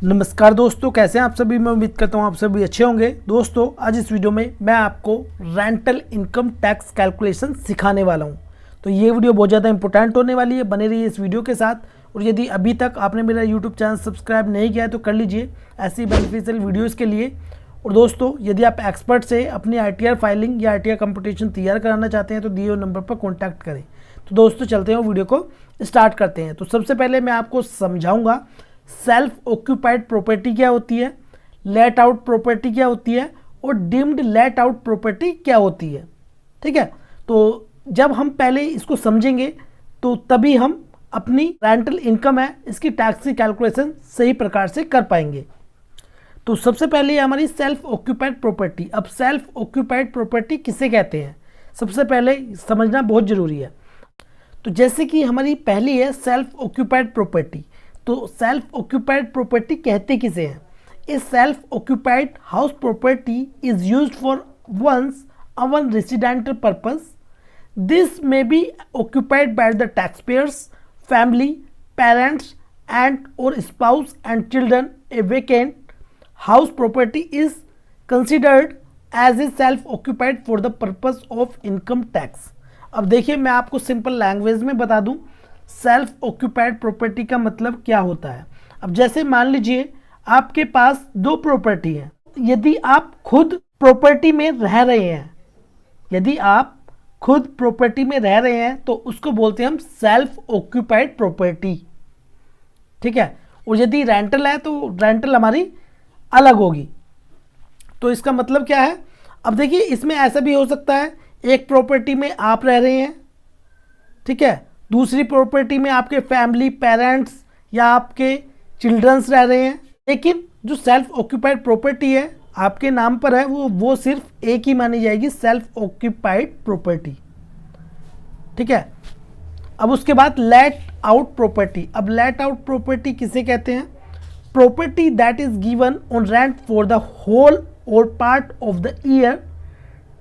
नमस्कार दोस्तों, कैसे हैं आप सभी। मैं उम्मीद करता हूं आप सभी अच्छे होंगे। दोस्तों, आज इस वीडियो में मैं आपको रेंटल इनकम टैक्स कैलकुलेशन सिखाने वाला हूं। तो ये वीडियो बहुत ज़्यादा इंपॉर्टेंट होने वाली है, बने रहिए इस वीडियो के साथ। और यदि अभी तक आपने मेरा यूट्यूब चैनल सब्सक्राइब नहीं किया है तो कर लीजिए ऐसी बेनिफिशियल वीडियोज़ के लिए। और दोस्तों, यदि आप एक्सपर्ट से अपनी ITR फाइलिंग या ITR कंपटीशन तैयार कराना चाहते हैं तो दिए हुए नंबर पर कॉन्टैक्ट करें। तो दोस्तों, चलते हैं वीडियो को स्टार्ट करते हैं। तो सबसे पहले मैं आपको समझाऊंगा सेल्फ ऑक्यूपाइड प्रॉपर्टी क्या होती है, लेट आउट प्रॉपर्टी क्या होती है और डीम्ड लेट आउट प्रॉपर्टी क्या होती है। ठीक है, तो जब हम पहले इसको समझेंगे तो तभी हम अपनी रेंटल इनकम है इसकी टैक्स की कैलकुलेशन सही प्रकार से कर पाएंगे। तो सबसे पहले हमारी सेल्फ ऑक्यूपाइड प्रॉपर्टी। अब सेल्फ ऑक्यूपाइड प्रॉपर्टी किसे कहते हैं, सबसे पहले समझना बहुत ज़रूरी है। तो जैसे कि हमारी पहली है सेल्फ ऑक्यूपाइड प्रॉपर्टी। तो सेल्फ ऑक्यूपाइड प्रॉपर्टी कहते किसे हैं। A self occupied house property is used for one's own residential purpose. This may be occupied by the tax payers, family, parents and or spouse and children. A vacant house property is considered as a self occupied for the purpose of income tax. अब देखिए, मैं आपको simple language में बता दूं self occupied property का मतलब क्या होता है। अब जैसे मान लीजिए आपके पास दो प्रॉपर्टी है। यदि आप खुद प्रॉपर्टी में रह रहे हैं, यदि आप खुद प्रॉपर्टी में रह रहे हैं तो उसको बोलते हैं हम सेल्फ ऑक्यूपाइड प्रॉपर्टी। ठीक है, और यदि रेंटल है तो रेंटल हमारी अलग होगी। तो इसका मतलब क्या है। अब देखिए, इसमें ऐसा भी हो सकता है एक प्रॉपर्टी में आप रह रहे हैं, ठीक है, दूसरी प्रॉपर्टी में आपके फैमिली, पेरेंट्स या आपके चिल्ड्रंस रह रहे हैं। लेकिन जो सेल्फ ऑक्यूपाइड प्रॉपर्टी है आपके नाम पर है वो सिर्फ एक ही मानी जाएगी, सेल्फ ऑक्यूपाइड प्रॉपर्टी। ठीक है, अब उसके बाद लेट आउट प्रॉपर्टी। अब लेट आउट प्रॉपर्टी किसे कहते हैं। Property that is given on rent for the whole or part of the year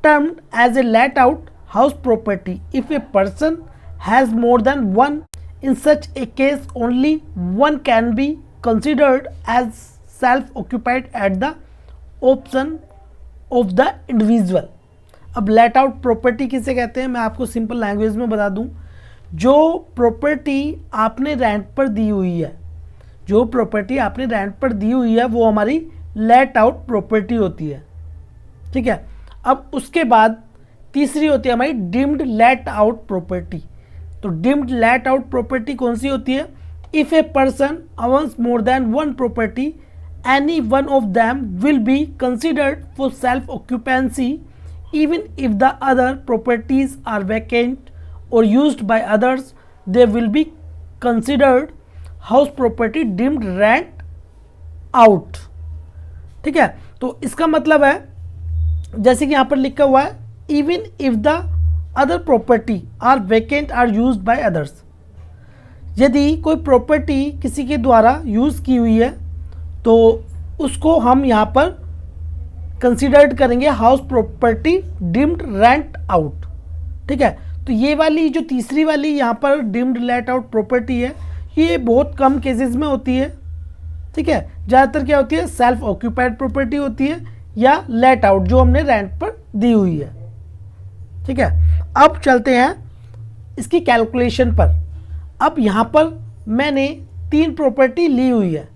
termed as a let out house property. If a person has more than one, in such a case only one can be considered as self-occupied at the option of the individual. अब let out property किसे कहते हैं, मैं आपको simple language में बता दूं। जो प्रॉपर्टी आपने रेंट पर दी हुई है, जो प्रॉपर्टी आपने रेंट पर दी हुई है वो हमारी let out प्रॉपर्टी होती है। ठीक है, अब उसके बाद तीसरी होती है हमारी डीम्ड लेट आउट प्रॉपर्टी। तो डीम्ड लेट आउट प्रॉपर्टी कौन सी होती है। If a person owns more than one property, any one of them will be considered for self occupancy even if the other properties are vacant or used by others, they will be considered house property deemed rent out. ठीक है, तो इसका मतलब है जैसे कि यहाँ पर लिखा हुआ है even if the other property are vacant or used by others. यदि कोई प्रॉपर्टी किसी के द्वारा यूज़ की हुई है तो उसको हम यहाँ पर कंसिडर्ड करेंगे house property deemed rent out. ठीक है, तो ये वाली जो तीसरी वाली यहाँ पर डीम्ड लेट आउट प्रॉपर्टी है ये बहुत कम केसेस में होती है। ठीक है, ज़्यादातर क्या होती है, सेल्फ ऑक्यूपाइड प्रॉपर्टी होती है या लेट आउट जो हमने रेंट पर दी हुई है। ठीक है, अब चलते हैं इसकी कैलकुलेशन पर। अब यहाँ पर मैंने तीन प्रॉपर्टी ली हुई है,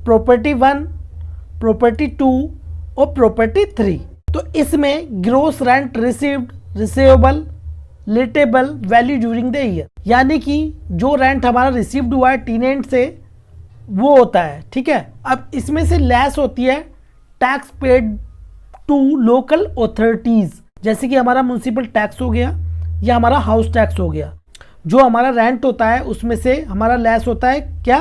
प्रॉपर्टी 1, प्रॉपर्टी 2 और प्रॉपर्टी 3। तो इसमें gross rent received, receivable, letable value during the year, यानी कि जो रेंट हमारा रिसीव्ड हुआ है टेनेंट से वो होता है। ठीक है, अब इसमें से लेस होती है tax paid to local authorities, जैसे कि हमारा म्यूनसिपल टैक्स हो गया या हमारा हाउस टैक्स हो गया। जो हमारा रेंट होता है उसमें से हमारा लेस होता है क्या,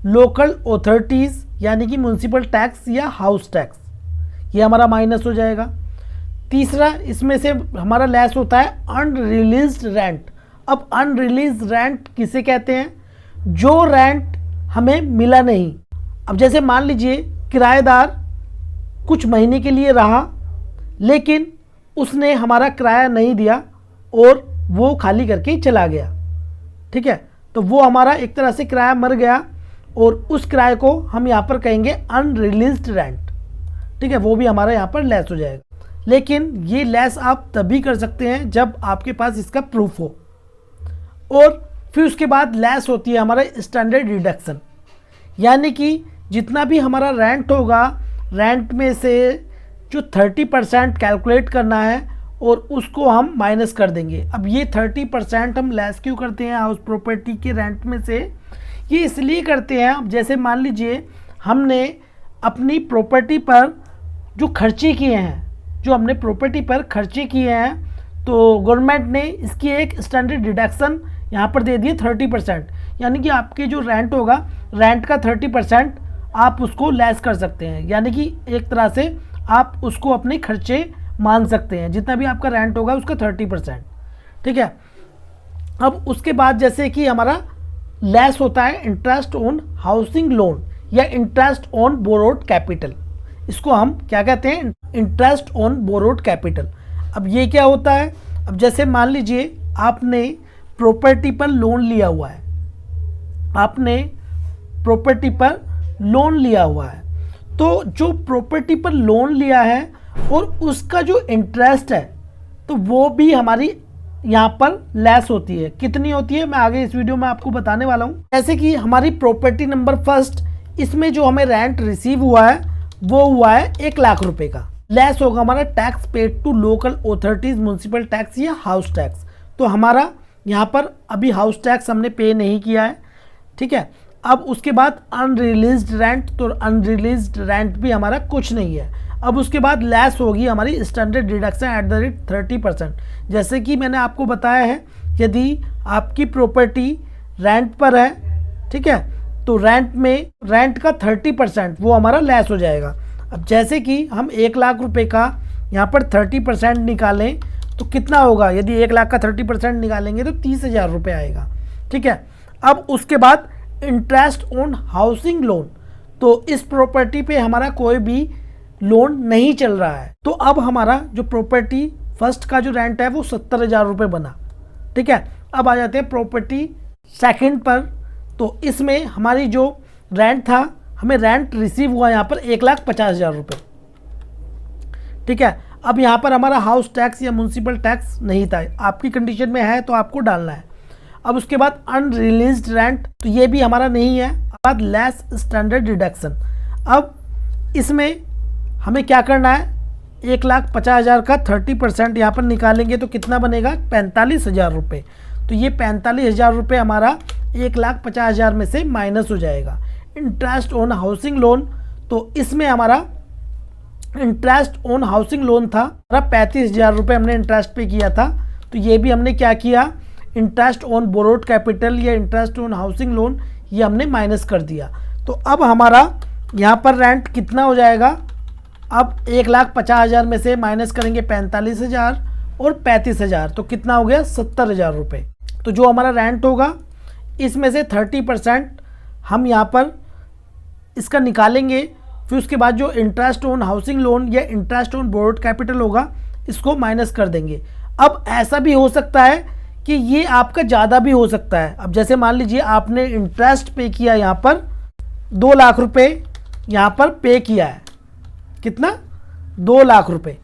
लोकल अथॉरिटीज़ यानी कि म्यूनसिपल टैक्स या हाउस टैक्स, ये हमारा माइनस हो जाएगा। तीसरा, इसमें से हमारा लेस होता है अनरिलीज्ड रेंट। अब अनरिलीज्ड रेंट किसे कहते हैं, जो रेंट हमें मिला नहीं। अब जैसे मान लीजिए किराएदार कुछ महीने के लिए रहा लेकिन उसने हमारा किराया नहीं दिया और वो खाली करके ही चला गया। ठीक है, तो वो हमारा एक तरह से किराया मर गया। और उस किराए को हम यहाँ पर कहेंगे अनरिलीज्ड रेंट। ठीक है, वो भी हमारा यहाँ पर लेस हो जाएगा। लेकिन ये लेस आप तभी कर सकते हैं जब आपके पास इसका प्रूफ हो। और फिर उसके बाद लेस होती है हमारा स्टैंडर्ड डिडक्शन, यानी कि जितना भी हमारा रेंट होगा, रेंट में से जो 30% कैलकुलेट करना है और उसको हम माइनस कर देंगे। अब ये 30% हम लेस क्यों करते हैं हाउस प्रॉपर्टी के रेंट में से? ये इसलिए करते हैं, अब जैसे मान लीजिए हमने अपनी प्रॉपर्टी पर जो खर्चे किए हैं, जो हमने प्रॉपर्टी पर खर्चे किए हैं, तो गवर्नमेंट ने इसकी एक स्टैंडर्ड डिडक्शन यहाँ पर दे दिए 30%, यानी कि आपके जो रेंट होगा, रेंट का 30% आप उसको लेस कर सकते हैं, यानी कि एक तरह से आप उसको अपने खर्चे मान सकते हैं। जितना भी आपका रेंट होगा उसका 30%। ठीक है, अब उसके बाद जैसे कि हमारा लेस होता है इंटरेस्ट ऑन हाउसिंग लोन या इंटरेस्ट ऑन बोरोड कैपिटल। इसको हम क्या कहते हैं? Interest on borrowed capital. अब ये क्या होता है? अब जैसे मान लीजिए आपने प्रॉपर्टी पर लोन लिया हुआ है, आपने प्रॉपर्टी पर लोन लिया हुआ है, तो जो प्रॉपर्टी पर लोन लिया है और उसका जो इंटरेस्ट है, तो वो भी हमारी यहाँ पर लेस होती है। कितनी होती है मैं आगे इस वीडियो में आपको बताने वाला हूँ। जैसे कि हमारी प्रॉपर्टी नंबर फर्स्ट, इसमें जो हमें रेंट रिसीव हुआ है वो हुआ है 1 लाख रुपए का। लेस होगा हमारा tax paid to local authorities, municipal tax या हाउस टैक्स। तो हमारा यहाँ पर अभी हाउस टैक्स हमने पे नहीं किया है। ठीक है, अब उसके बाद अनरिलीज्ड रेंट, तो अनरिलीज्ड रेंट भी हमारा कुछ नहीं है। अब उसके बाद लेस होगी हमारी standard deduction at the rate 30%। जैसे कि मैंने आपको बताया है, यदि आपकी प्रॉपर्टी रेंट पर है, ठीक है, तो रेंट का 30% वो हमारा लेस हो जाएगा। अब जैसे कि हम 1 लाख रुपए का यहाँ पर 30% निकालें तो कितना होगा? यदि 1 लाख का 30% निकालेंगे तो 30,000 रुपये आएगा। ठीक है, अब उसके बाद इंटरेस्ट ऑन हाउसिंग लोन, तो इस प्रॉपर्टी पे हमारा कोई भी लोन नहीं चल रहा है। तो अब हमारा जो प्रॉपर्टी फर्स्ट का जो रेंट है वो 70,000 रुपये बना। ठीक है, अब आ जाते हैं प्रॉपर्टी सेकंड पर। तो इसमें हमारी जो रेंट था, हमें रेंट रिसीव हुआ यहाँ पर 1,50,000 रुपये। ठीक है, अब यहाँ पर हमारा हाउस टैक्स या म्यूनसिपल टैक्स नहीं था, आपकी कंडीशन में है तो आपको डालना है। अब उसके बाद अनरिलीज्ड रेंट, तो ये भी हमारा नहीं है। बाद लेस स्टैंडर्ड डिडक्शन। अब इसमें हमें क्या करना है? 1,50,000 का 30% यहाँ पर निकालेंगे तो कितना बनेगा? 45,000 रुपये। तो ये 45,000 रुपये हमारा 1,50,000 में से माइनस हो जाएगा। इंटरेस्ट ऑन हाउसिंग लोन, तो इसमें हमारा इंटरेस्ट ऑन हाउसिंग लोन था, हमारा 35,000 रुपये हमने इंटरेस्ट पे किया था। तो ये भी हमने क्या किया? इंटरेस्ट ऑन बोरोड कैपिटल या इंटरेस्ट ऑन हाउसिंग लोन, ये हमने माइनस कर दिया। तो अब हमारा यहाँ पर रेंट कितना हो जाएगा? अब 1,50,000 में से माइनस करेंगे 45,000 और 35,000, तो कितना हो गया? 70,000 रुपये। तो जो हमारा रेंट होगा इसमें से 30% हम यहाँ पर इसका निकालेंगे। फिर उसके बाद जो इंटरेस्ट ऑन हाउसिंग लोन या इंटरेस्ट ऑन बोरोड कैपिटल होगा इसको माइनस कर देंगे। अब ऐसा भी हो सकता है कि ये आपका ज़्यादा भी हो सकता है। अब जैसे मान लीजिए आपने इंटरेस्ट पे किया, यहाँ पर 2 लाख रुपए यहाँ पर पे किया है। कितना? 2 लाख रुपए।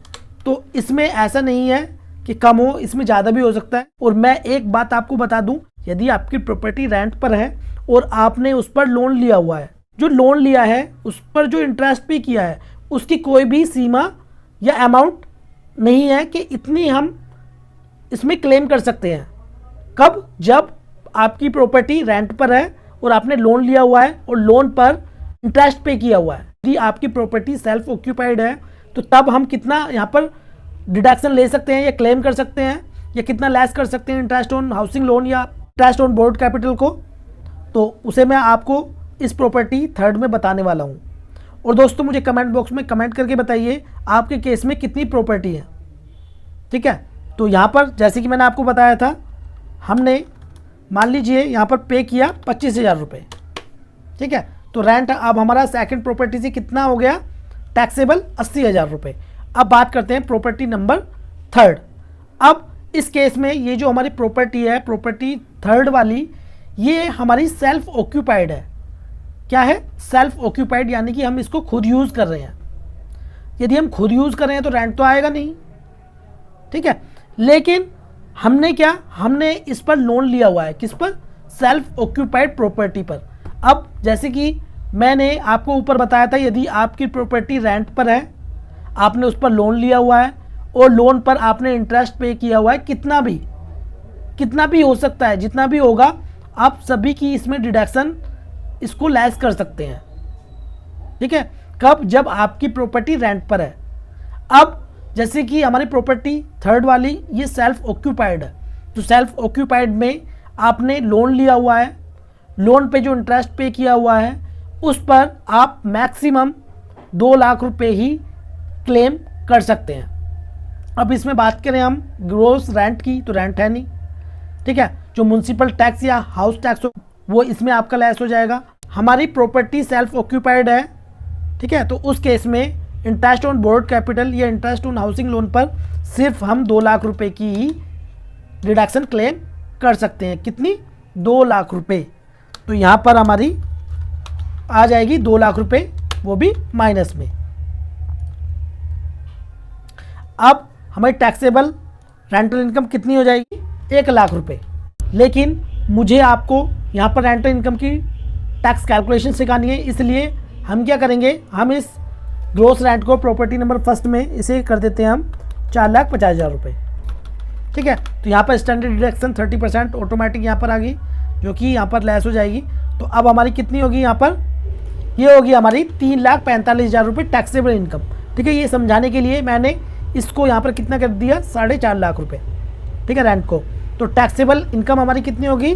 तो इसमें ऐसा नहीं है कि कम हो, इसमें ज़्यादा भी हो सकता है। और मैं एक बात आपको बता दूं, यदि आपकी प्रॉपर्टी रेंट पर है और आपने उस पर लोन लिया हुआ है, जो लोन लिया है उस पर जो इंटरेस्ट पे किया है उसकी कोई भी सीमा या अमाउंट नहीं है कि इतनी हम इसमें क्लेम कर सकते हैं। कब? जब आपकी प्रॉपर्टी रेंट पर है और आपने लोन लिया हुआ है और लोन पर इंटरेस्ट पे किया हुआ है। यदि आपकी प्रॉपर्टी सेल्फ ऑक्यूपाइड है तो तब हम कितना यहाँ पर डिडक्शन ले सकते हैं या क्लेम कर सकते हैं या कितना लेस कर सकते हैं इंटरेस्ट ऑन हाउसिंग लोन या इंटरेस्ट ऑन बोर्ड कैपिटल को, तो उसे मैं आपको इस प्रॉपर्टी थर्ड में बताने वाला हूँ। और दोस्तों मुझे कमेंट बॉक्स में कमेंट करके बताइए आपके केस में कितनी प्रॉपर्टी है। ठीक है, तो यहाँ पर जैसे कि मैंने आपको बताया था, हमने मान लीजिए यहाँ पर पे किया 25,000 रुपये। ठीक है, तो रेंट अब हमारा सेकंड प्रॉपर्टी से कितना हो गया? टैक्सेबल 80,000 रुपये। अब बात करते हैं प्रॉपर्टी नंबर थर्ड। अब इस केस में ये जो हमारी प्रॉपर्टी है, प्रॉपर्टी थर्ड वाली, ये हमारी सेल्फ ऑक्यूपाइड है। क्या है, सेल्फ ऑक्यूपाइड, यानी कि हम इसको खुद यूज़ कर रहे हैं। यदि हम खुद यूज़ कर रहे हैं तो रेंट तो आएगा नहीं, ठीक है। लेकिन हमने इस पर लोन लिया हुआ है, किस पर, सेल्फ ऑक्यूपाइड प्रॉपर्टी पर। अब जैसे कि मैंने आपको ऊपर बताया था, यदि आपकी प्रॉपर्टी रेंट पर है, आपने उस पर लोन लिया हुआ है और लोन पर आपने इंटरेस्ट पे किया हुआ है, कितना भी हो सकता है, जितना भी होगा आप सभी की इसमें डिडक्शन इसको लेस कर सकते हैं, ठीक है। कब, जब आपकी प्रॉपर्टी रेंट पर है। अब जैसे कि हमारी प्रॉपर्टी थर्ड वाली ये सेल्फ ऑक्यूपाइड है, तो सेल्फ ऑक्यूपाइड में आपने लोन लिया हुआ है, लोन पे जो इंटरेस्ट पे किया हुआ है उस पर आप मैक्सिमम 2 लाख रुपए ही क्लेम कर सकते हैं। अब इसमें बात करें हम ग्रोस रेंट की, तो रेंट है नहीं, ठीक है। जो म्युनिसिपल टैक्स या हाउस टैक्स हो वो इसमें आपका लेस हो जाएगा। हमारी प्रॉपर्टी सेल्फ ऑक्यूपाइड है, ठीक है, तो उस केस में इंटरेस्ट ऑन बोर्ड कैपिटल या इंटरेस्ट ऑन हाउसिंग लोन पर सिर्फ हम 2 लाख रुपए की ही डिडक्शन क्लेम कर सकते हैं। कितनी, 2 लाख रुपए। तो यहाँ पर हमारी आ जाएगी 2 लाख रुपए, वो भी माइनस में। अब हमारी टैक्सेबल रेंटल इनकम कितनी हो जाएगी, 1 लाख रुपए। लेकिन मुझे आपको यहाँ पर रेंटल इनकम की टैक्स कैलकुलेशन सिखानी है, इसलिए हम क्या करेंगे, हम इस ग्रोस रेंट को प्रॉपर्टी नंबर फर्स्ट में इसे कर देते हैं हम 4,50,000 रुपये, ठीक है। तो यहाँ पर स्टैंडर्ड डिडक्शन 30% ऑटोमेटिक यहाँ पर आ गई, जो कि यहाँ पर लेस हो जाएगी। तो अब हमारी कितनी होगी, यहाँ पर ये होगी हमारी 3,45,000 रुपये टैक्सेबल इनकम, ठीक है। ये समझाने के लिए मैंने इसको यहाँ पर कितना कर दिया, 4.5 लाख रुपये, ठीक है, रेंट को। तो टैक्सेबल इनकम हमारी कितनी होगी,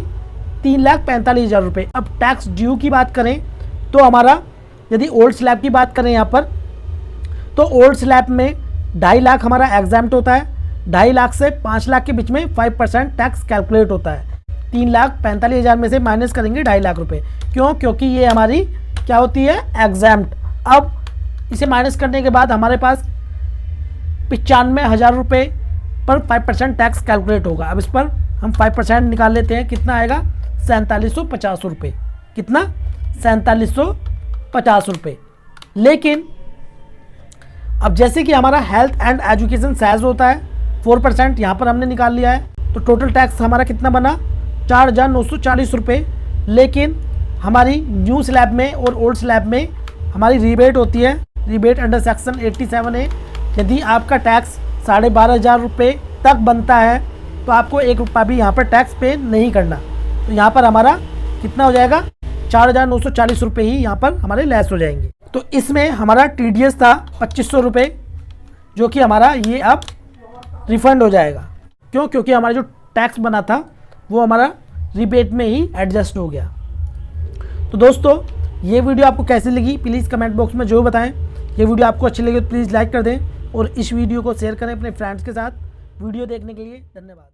3,45,000 रुपये। अब टैक्स ड्यू की बात करें तो हमारा, यदि ओल्ड स्लैब की बात करें यहाँ पर, तो ओल्ड स्लैब में 2.5 लाख हमारा एग्जाम्प्ट होता है। 2.5 लाख से 5 लाख के बीच में 5% टैक्स कैलकुलेट होता है। 3,45,000 में से माइनस करेंगे 2.5 लाख रुपये, क्यों, क्योंकि ये हमारी क्या होती है, एग्जाम्प्ट। अब इसे माइनस करने के बाद हमारे पास 95,000 रुपये पर 5% टैक्स कैलकुलेट होगा। अब इस पर हम 5% निकाल लेते हैं, कितना आएगा, 4750 रुपये। कितना, 4750 रुपये। लेकिन अब जैसे कि हमारा हेल्थ एंड एजुकेशन सेस होता है 4%, यहाँ पर हमने निकाल लिया है, तो टोटल टैक्स हमारा कितना बना, 4,940 रुपये। लेकिन हमारी न्यू स्लैब में और ओल्ड स्लैब में हमारी रिबेट होती है, रिबेट अंडर सेक्शन 87A। यदि आपका टैक्स 12,500 रुपये तक बनता है तो आपको 1 रुपया भी यहाँ पर टैक्स पे नहीं करना। तो यहाँ पर हमारा कितना हो जाएगा, 4,940 रुपये ही यहाँ पर हमारे लेस हो जाएंगे। तो इसमें हमारा TDS था 2,500 रुपये, जो कि हमारा ये अब रिफंड हो जाएगा। क्यों, क्योंकि हमारा जो टैक्स बना था वो हमारा रिबेट में ही एडजस्ट हो गया। तो दोस्तों, ये वीडियो आपको कैसी लगी प्लीज़ कमेंट बॉक्स में जरूर बताएं। ये वीडियो आपको अच्छी लगी तो प्लीज़ लाइक कर दें और इस वीडियो को शेयर करें अपने फ्रेंड्स के साथ। वीडियो देखने के लिए धन्यवाद।